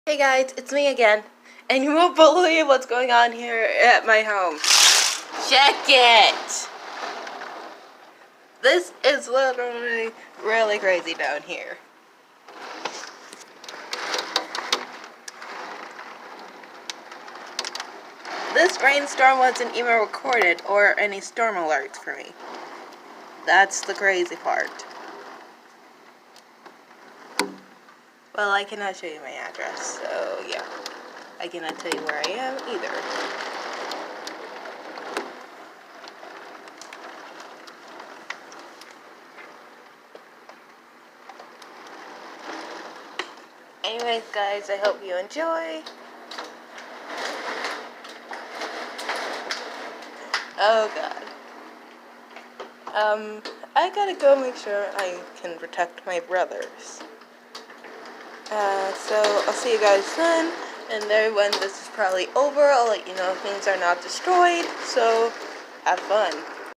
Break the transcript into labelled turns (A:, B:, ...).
A: Hey guys, it's me again, and you won't believe what's going on here at my home. Check it! This is literally really crazy down here. This rainstorm wasn't even recorded or any storm alerts for me. That's the crazy part. Well, I cannot show you my address, so yeah. I cannot tell you where I am either. Anyways, guys, I hope you enjoy. Oh god. I gotta go make sure I can protect my brothers. So I'll see you guys then, and then when this is probably over, I'll let you know if things are not destroyed, so have fun.